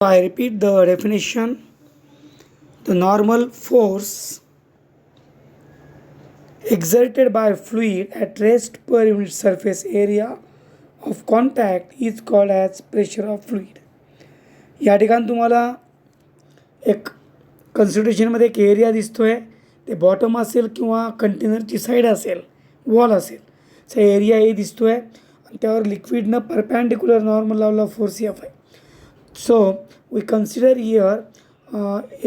I repeat the definition. The normal force exerted by fluid at rest per unit surface area of contact is called as pressure of fluid. या ठिकाणी तुम्हाला एक कन्सिडरेशनमध्ये एक area दिसतोय, ते bottom असेल किंवा कंटेनरची साईड असेल, वॉल असेल, असा एरिया ए दिसतोय आणि त्यावर लिक्विडनं परपॅन्डिक्युलर नॉर्मल लावला फोर्स एफ आहे. So we consider here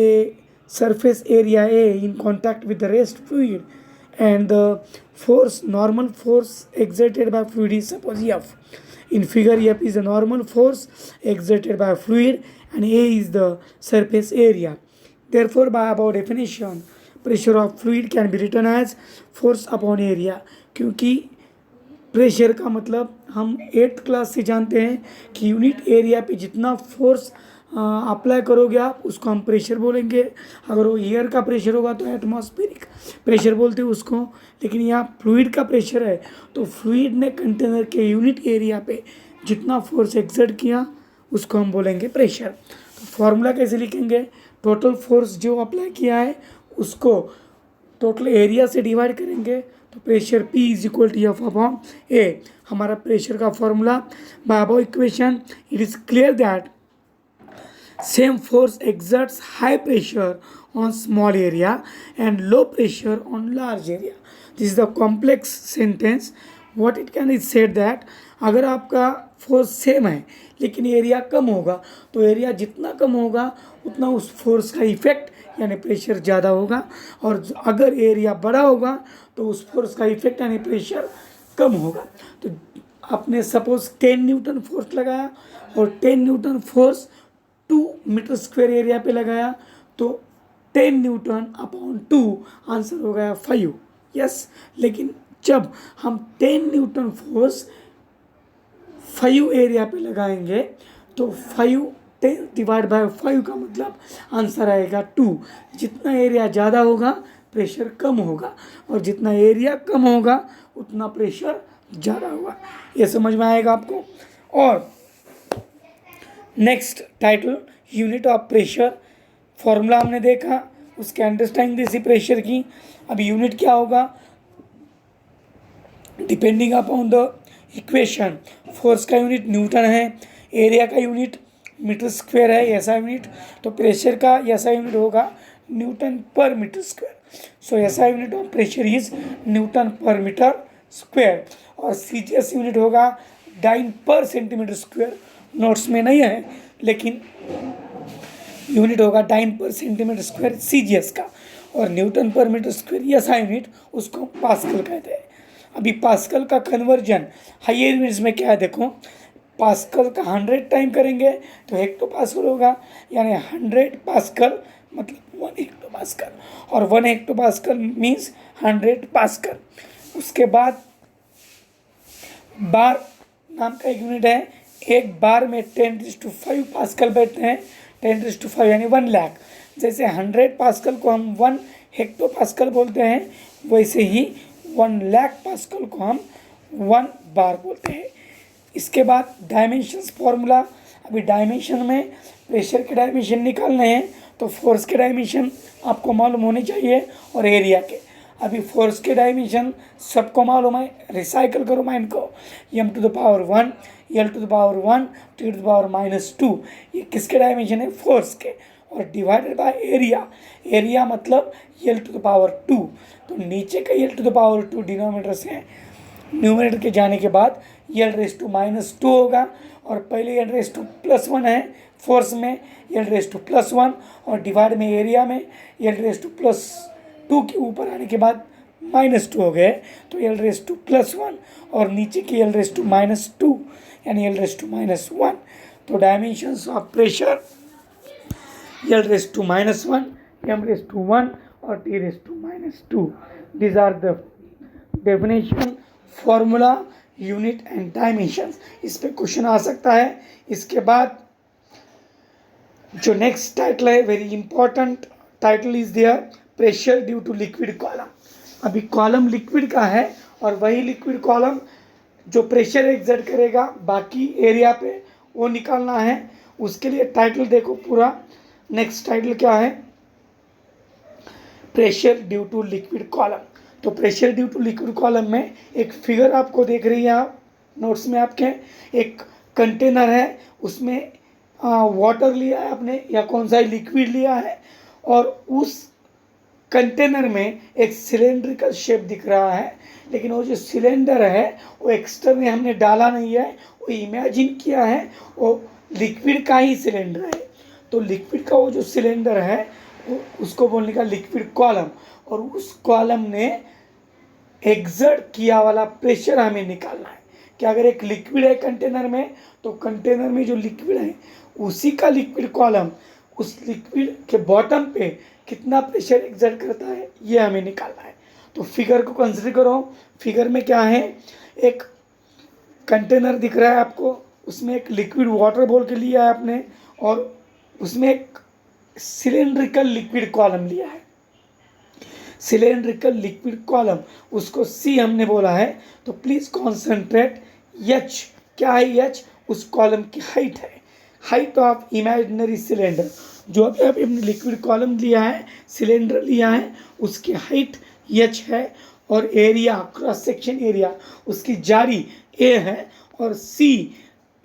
a surface area A in contact with the rest fluid, and the normal force exerted by fluid is suppose F. In figure, F is the normal force exerted by fluid and A is the surface area. Therefore, by above definition, pressure of fluid can be written as force upon area. क्योंकि pressure का मतलब हम 8th class से जानते हैं कि unit area पे जितना फोर्स अप्लाई करोगे आप उसको हम प्रेशर बोलेंगे. अगर वो एयर का प्रेशर होगा तो एटमॉस्फेरिक प्रेशर बोलते हैं उसको. लेकिन यहाँ फ्लूइड का प्रेशर है तो फ्लूइड ने कंटेनर के यूनिट एरिया पे जितना फोर्स एक्सर्ट किया उसको हम बोलेंगे प्रेशर. तो फॉर्मूला कैसे लिखेंगे? टोटल फोर्स जो अप्लाई किया है उसको टोटल एरिया से डिवाइड करेंगे तो pressure P is equal to F upon A. हमारा प्रेशर का formula. By above equation it is clear that same force exerts high pressure on small area and low pressure on large area. This is the complex sentence. What it can is said that अगर आपका force same है लेकिन area कम होगा तो area जितना कम होगा उतना उस फोर्स का इफेक्ट यानी प्रेशर ज़्यादा होगा, और अगर एरिया बड़ा होगा तो उस फोर्स का इफेक्ट यानी प्रेशर कम होगा. तो आपने सपोज 10 न्यूटन फोर्स लगाया और 10 newton force 2 metre square area पे लगाया तो 10 न्यूटन अपॉन 2 आंसर हो गया 5. यस, लेकिन जब हम 10 न्यूटन फोर्स 5 एरिया पे लगाएंगे तो 5 10 डिवाइड बाय 5 का मतलब आंसर आएगा 2. जितना एरिया ज़्यादा होगा प्रेशर कम होगा और जितना एरिया कम होगा उतना प्रेशर ज़्यादा होगा. ये समझ में आएगा आपको. और next title unit of pressure. Formula हमने देखा, उसके अंडरस्टैंडिंग इसी प्रेशर की. अब यूनिट क्या होगा? Depending upon the equation. Force का यूनिट न्यूटन है, एरिया का यूनिट मीटर स्क्वायर है ऐसा यूनिट, तो प्रेशर का ऐसा यूनिट होगा Newton per metre square. So ऐसा unit of pressure is newton per metre square. और सीजीएस यूनिट होगा dyne per centimetre square. Notes में नहीं है लेकिन यूनिट होगा dyne per centimetre square CGS का. और न्यूटन पर मीटर स्क्वायर ऐसा यूनिट उसको पास्कल कहते हैं. अभी पास्कल का कन्वर्जन हायर यूनिट्स में क्या है देखो. पास्कल का 100 टाइम करेंगे तो हेक्टोपास्कल होगा, यानी 100 पास्कल मतलब 1 हेक्टोपास्कल, और 1 हेक्टोपास्कल मीन्स 100 पास्कल. उसके बाद बार नाम का एक यूनिट है. एक बार में 10⁵ पास्कल बैठते हैं. 10⁵ यानी 1 लाख. जैसे 100 पास्कल को हम 1 हेक्टोपास्कल बोलते हैं, वैसे ही 1 लाख पास्कल को हम 1 बार बोलते हैं. इसके बाद डायमेंशंस फॉर्मूला. अभी डायमेंशन में प्रेशर के डायमेंशन निकालने हैं तो फोर्स के डायमेंशन आपको मालूम होने चाहिए और एरिया के. अभी फोर्स के डायमेंशन सबको मालूम है, रिसाइकल करो माइंड को. m⁻1 l⁻1 t⁻⁻2 ये किसके डायमेंशन है? फोर्स के. और डिवाइडेड बाय एरिया. एरिया मतलब l⁻2. तो नीचे का l⁻2 डिनोमिनेटर से न्यूमरेटर के जाने के बाद l⁻² होगा, और पहले l⁻+1 है फोर्स में, l⁻+1, और डिवाइड में एरिया में l⁻+2 के ऊपर आने के बाद -2 हो गए तो l⁻+1 और नीचे की l⁻2 यानी l⁻−1. तो dimensions of pressure l⁻−1, m⁻1 और t⁻². These are the definition, formula, unit and dimensions. इस पे क्वेश्चन आ सकता है. इसके बाद जो नेक्स्ट टाइटल है, very important title is there, pressure due to liquid column. अभी कॉलम लिक्विड का है और वही लिक्विड कॉलम जो प्रेशर एक्सर्ट करेगा बाकी एरिया पे वो निकालना है. उसके लिए टाइटल देखो पूरा। नेक्स्ट टाइटल क्या है, pressure due to liquid column. तो pressure due to liquid column में एक फिगर आपको देख रही है आप नोट्स में आपके, एक कंटेनर है, उसमें वाटर लिया है आपने या कौन सा लिक्विड लिया है, और उस कंटेनर में एक सिलेंड्रिकल शेप दिख रहा है, लेकिन वो जो सिलेंडर है वो एक्सटर्नली हमने डाला नहीं है, वो इमेजिन किया है, वो लिक्विड का ही सिलेंडर है। तो लिक्विड का वो जो सिलेंडर है उसको बोलने का लिक्विड कॉलम, और उस कॉलम ने एक्सर्ट किया वाला प्रेशर हमें निकालना है कि अगर एक लिक्विड है कंटेनर में, तो कंटेनर में जो लिक्विड है उसी का लिक्विड कॉलम उस लिक्विड के बॉटम पे कितना प्रेशर एक्सर्ट करता है, ये हमें निकालना है। तो फिगर को कंसिडर करो। फिगर में क्या है, एक कंटेनर दिख रहा है आपको, उसमें एक लिक्विड वाटर बोल के लिया है आपने, और उसमें एक सिलेंड्रिकल लिक्विड कॉलम लिया है। सिलेंड्रिकल लिक्विड कॉलम, उसको सी हमने बोला है। तो प्लीज़ कॉन्सेंट्रेट, एच क्या है, एच उस कॉलम की हाइट है, हाइट ऑफ इमेजिनरी सिलेंडर। जो अभी हमने लिक्विड कॉलम लिया है, सिलेंडर लिया है, उसकी हाइट एच है, और एरिया क्रॉस सेक्शन एरिया उसकी जारी ए है, और सी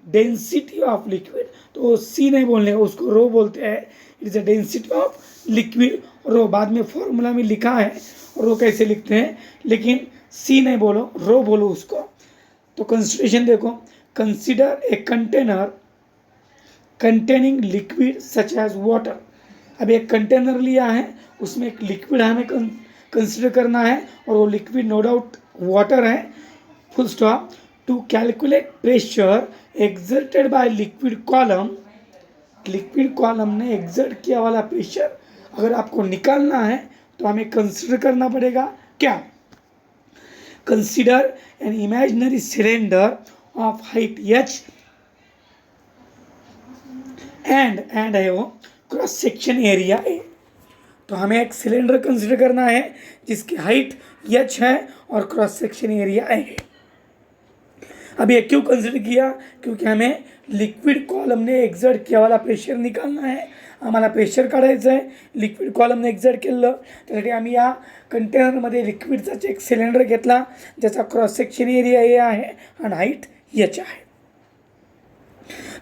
डेंसिटी ऑफ लिक्विड। तो सी नहीं बोलने का, उसको रो बोलते हैं। It is a density of liquid, rho बाद में फॉर्मूला में लिखा है रो कैसे लिखते हैं, लेकिन सी नहीं बोलो, रो बोलो उसको। तो कंसिडरेशन देखो, consider a container containing liquid such as water. अब एक कंटेनर लिया है, उसमें एक लिक्विड हमें कंसिडर करना है, और वो लिक्विड नो डाउट वाटर है, full stop. To calculate pressure exerted by liquid column, liquid column ने एक्सर्ट किया वाला प्रेशर अगर आपको निकालना है तो हमें कंसिडर करना पड़ेगा क्या, consider an imaginary cylinder of height H and है वो क्रॉस सेक्शन एरिया ए। तो हमें एक सिलेंडर कंसिडर करना है जिसकी हाइट एच है और क्रॉस सेक्शन एरिया ए है। अब ये क्यों कंसिडर किया, क्योंकि हमें लिक्विड कॉलम ने एक्सर्ट किया वाला प्रेशर निकालना आहे, आम्हाला प्रेशर काढायचं आहे। लिक्विड कॉलमने एक्सर्ट केलं, त्यासाठी आम्ही या कंटेनरमध्ये लिक्विडचा एक सिलेंडर घेतला ज्याचा क्रॉस सेक्शन एरिया ए आहे आणि हाईट एच आहे।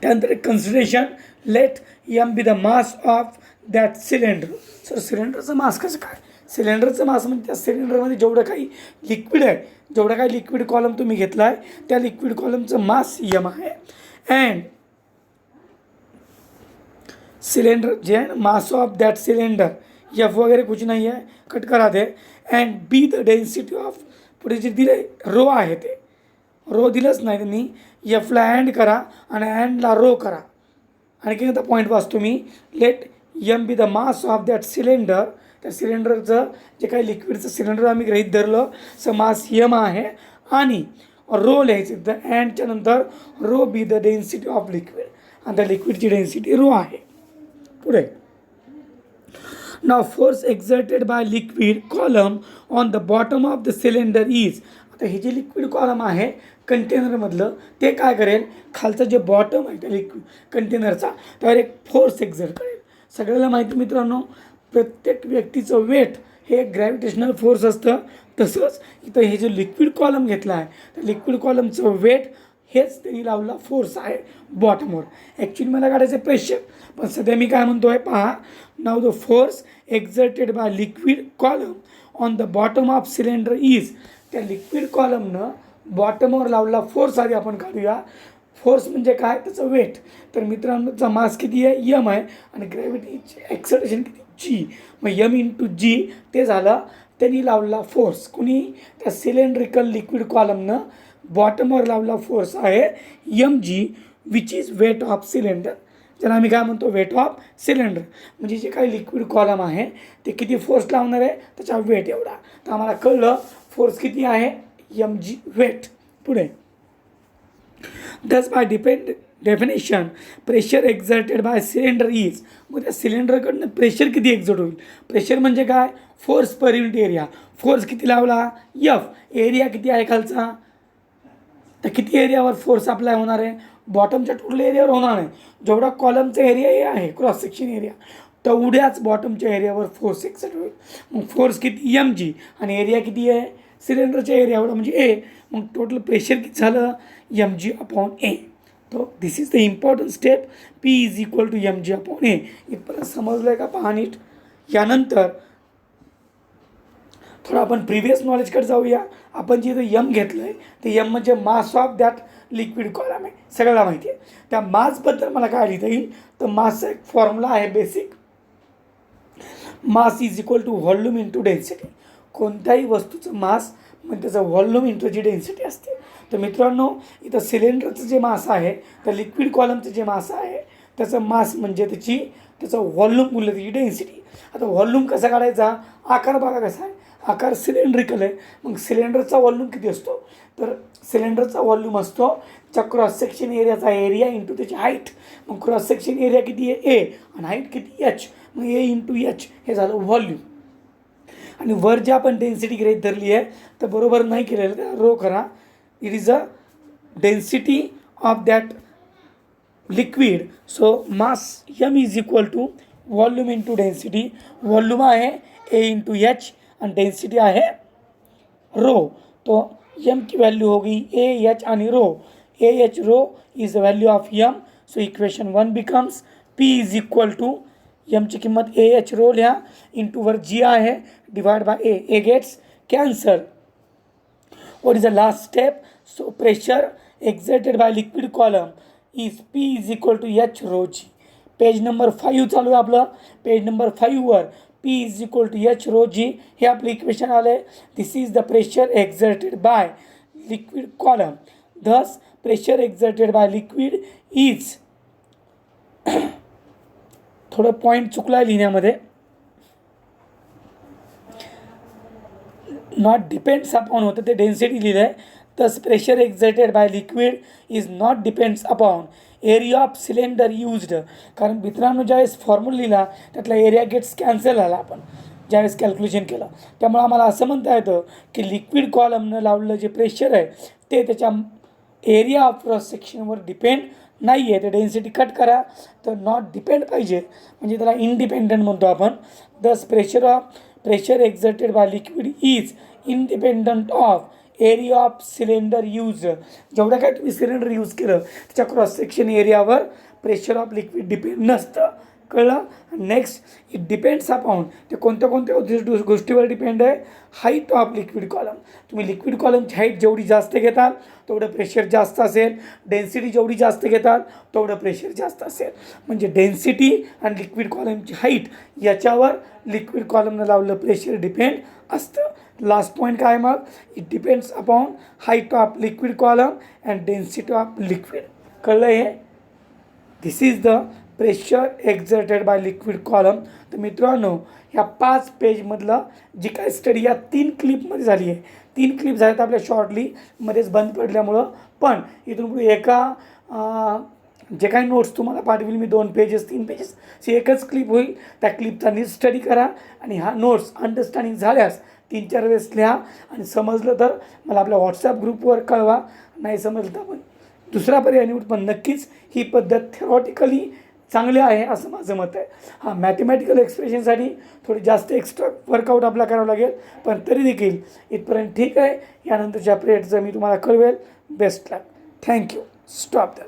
त्यानंतर consideration, let m be the mass of that cylinder. Sir सिलेंडरचं मास कसं काय, सिलेंडरचं मास म्हणजे त्या सिलेंडरमध्ये जेवढं काही लिक्विड आहे, जेवढा काही लिक्विड कॉलम तुम्ही घेतला आहे त्या लिक्विड कॉलमचं मास एम आहे, अँड सिलेंडर जे है mass of that cylinder F वगैरह कुछ नहीं है, कट करा दे, and be the density of पुढे जे दिले रो आहे ते रो दिलंच नाही त्यांनी, एफला अँड करा आणि अँडला रो करा। आणखी एकदा पॉईंट वाचतो मी, let m be the mass of that cylinder, त्या सिलेंडरचं जे काही लिक्विडचं सिलेंडर आम्ही गृहीत धरलं सं मास एम आहे, आणि रो लिहायचं द अँडच्या नंतर rho be the density of liquid, आणि त्या लिक्विडची डेन्सिटी रो आहे। पुढे now force exerted by liquid column on the bottom of the cylinder is, आता हे जे लिक्विड कॉलम आहे कंटेनरमधलं ते काय करेल, खालचं जे बॉटम आहे त्या लिक्विड कंटेनरचा त्यावर एक फोर्स एक्झर्ट करेल। सगळ्याला माहिती मित्रांनो, प्रत्येक व्यक्तीचं वेट हे ग्रॅव्हिटेशनल फोर्स असतं, तसंच इथं हे जे लिक्विड कॉलम घेतला आहे त्या लिक्विड कॉलमचं वेट हेच त्यांनी लावलेला फोर्स आहे बॉटमवर। ॲक्च्युली मला काढायचं प्रेशर, पण सध्या मी काय म्हणतो आहे पहा, नाव the force exerted by liquid column on the bottom of cylinder is, त्या लिक्विड कॉलमनं बॉटमवर लावलेला फोर्स आधी आपण काढूया। फोर्स म्हणजे काय, त्याचं वेट। तर मित्रांनो त्याचा मास किती आहे, एम आहे, आणि ग्रॅव्हिटीची एक्सलेरेशन किती, जी, मग एम इंटू जी ते झालं त्यांनी लावलेला फोर्स। कुणी, त्या सिलेंड्रिकल लिक्विड कॉलमनं बॉटमवर लावलेला फोर्स आहे M G, which is weight of cylinder, ज्याला आम्ही काय म्हणतो वेट ऑफ सिलेंडर। म्हणजे जे काही लिक्विड कॉलम आहे ते किती फोर्स लावणार आहे त्याचा वेट एवढा। तर आम्हाला कळलं फोर्स किती आहे, एम जी वेट। पुढे thus by definition pressure exerted by cylinder is, मग त्या सिलेंडरकडनं प्रेशर किती एक्झर्ट होईल, प्रेशर म्हणजे काय, force per unit area. Force किती लावला एफ, एरिया किती आहे खालचा, तर किती एरियावर फोर्स अप्लाय होणार आहे, बॉटमच्या टोटल एरियावर होणार नाही. जेवढा कॉलमचा एरिया आहे क्रॉस सेक्शन एरिया तेवढ्याच बॉटमच्या एरियावर फोर्स एक्झर्ट होईल. मग फोर्स किती mg आणि एरिया किती आहे सिलेंडरच्या एरियावर म्हणजे ए. मग टोटल प्रेशर किती झालं mg/a. तो this is the important step. P is equal to mg/a. इथपर्यंत समजलं आहे का पहा नीट. यानंतर थोडं आपण प्रिव्हियस नॉलेजकडे जाऊया. आपण जे इथं यम घेतलं आहे ते यम म्हणजे मास ऑफ दॅट लिक्विड कॉलम आहे, सगळ्याला माहिती आहे. त्या मासबद्दल मला काय लिहिता येईल तर मासचा एक फॉर्म्युला आहे basic. Mass is equal to volume into density. कोणत्याही वस्तूचं मास म्हणजे त्याचं व्हॉल्यूम इंटू जी डेन्सिटी असते. तर मित्रांनो इथं सिलेंडरचं जे मास आहे तर लिक्विड कॉलमचं जे मास आहे त्याचं मास म्हणजे त्याचं व्हॉल्यूम मूल्य त्याची डेन्सिटी. आता व्हॉल्यूम कसा काढायचा, आकार बघा कसा आहे, आकार सिलेंड्रिकल आहे. मग सिलेंडरचा व्हॉल्यूम किती असतो तर सिलेंडरचा व्हॉल्यूम असतो त्या क्रॉस सेक्शन एरियाचा एरिया इंटू त्याची हाईट. मग क्रॉस सेक्शन एरिया किती आहे ए आणि हाईट किती एच. मग ए इंटू एच हे झालं व्हॉल्यूम. आणि वर जे आपण डेन्सिटी गृहीत धरली आहे तर बरोबर नाही केलेलं तर रो करा. It is a density of that liquid. So mass M is equal to volume into density. Volume आहे ए इंटू एच आणि डेन्सिटी आहे रो. तो एम की वैल्यू होगी ए एच आणि rho. A h rho is the value of m. So equation 1 becomes P is equal to एमची किंमत A h rho लिहा इंटू वर जी आहे divide by A. A gets cancel. What is the last step. So pressure exerted by liquid column is P is equal to h rho g. Page number 5 चालू आहे आपलं. Page number 5वर P is equal to h rho जी हे आपलं equation आलं आहे. This is the pressure exerted by liquid column. Thus pressure exerted by liquid is थोडं point चुकला आहे लिहिण्यामध्ये. नॉट डिपेंड्स अपॉन होतं ते डेन्सिटी लिहिलं आहे. thus pressure exerted by liquid is not depends upon area of cylinder used. कारण मित्रांनो ज्यावेळेस फॉर्म्युला लिहिला त्यातला एरिया गेट्स कॅन्सल झाला आपण ज्यावेळेस कॅल्क्युलेशन केलं. त्यामुळे आम्हाला असं म्हणता येतं की लिक्विड कॉलमनं लावलेलं जे प्रेशर आहे ते त्याच्या एरिया ऑफ क्रॉस सेक्शनवर डिपेंड नाही आहे. ते डेन्सिटी कट करा तर नॉट डिपेंड पाहिजे म्हणजे त्याला इंडिपेंडंट म्हणतो आपण. दस pressure exerted by liquid is independent of area of cylinder use. जेवढं काय तुम्ही सिलेंडर यूज केलं त्याच्या क्रॉस सेक्शन एरियावर प्रेशर ऑफ लिक्विड डिपेंड नसतं. कळलं. नेक्स्ट इट डिपेंड्स अपॉन ते कोणत्या गोष्टीवर डिपेंड आहे. Height of liquid column. तुम्ही लिक्विड कॉलमची हाईट जेवढी जास्त घेताल तेवढं प्रेशर जास्त असेल. डेन्सिटी जेवढी जास्त घेताल तेवढं प्रेशर जास्त असेल. म्हणजे डेन्सिटी आणि लिक्विड कॉलमची हाईट याच्यावर लिक्विड कॉलमनं लावलेलं प्रेशर डिपेंड असतं. लास्ट पॉईंट काय मग it depends upon height of liquid column and density of liquid. कळलं हे. This is the pressure exerted by liquid column. तर मित्रांनो ह्या 5 पेजमधलं जी काय स्टडी या 3 क्लिपमध्ये झाली आहे. 3 क्लिप झाल्यात आपल्या शॉर्टली मध्येच बंद पडल्यामुळं. पण इथून पुढे जे काही नोट्स तुम्हाला पाठवेल मी 2 पेजेस 3 पेजेस सी एकच क्लिप होईल. त्या क्लिपचा नीट स्टडी करा आणि हा नोट्स अंडरस्टँडिंग झाल्यास 3-4 वेळेस लिहा आणि समजलं तर मला आपल्या व्हॉट्सॲप ग्रुपवर कळवा. नाही समजलं तर आपण दुसरा पर्याय निवड. पण नक्कीच ही पद्धत थेरॉटिकली चांगली आहे असं माझं मत आहे. हां मॅथमॅटिकल एक्सप्रेशनसाठी थोडी जास्त एक्स्ट्रा वर्कआउट आपला करावं लागेल पण तरी देखील इथपर्यंत ठीक आहे. यानंतरच्या पिरियडचं मी तुम्हाला कळवेल. Best luck. Thank you. Stop that.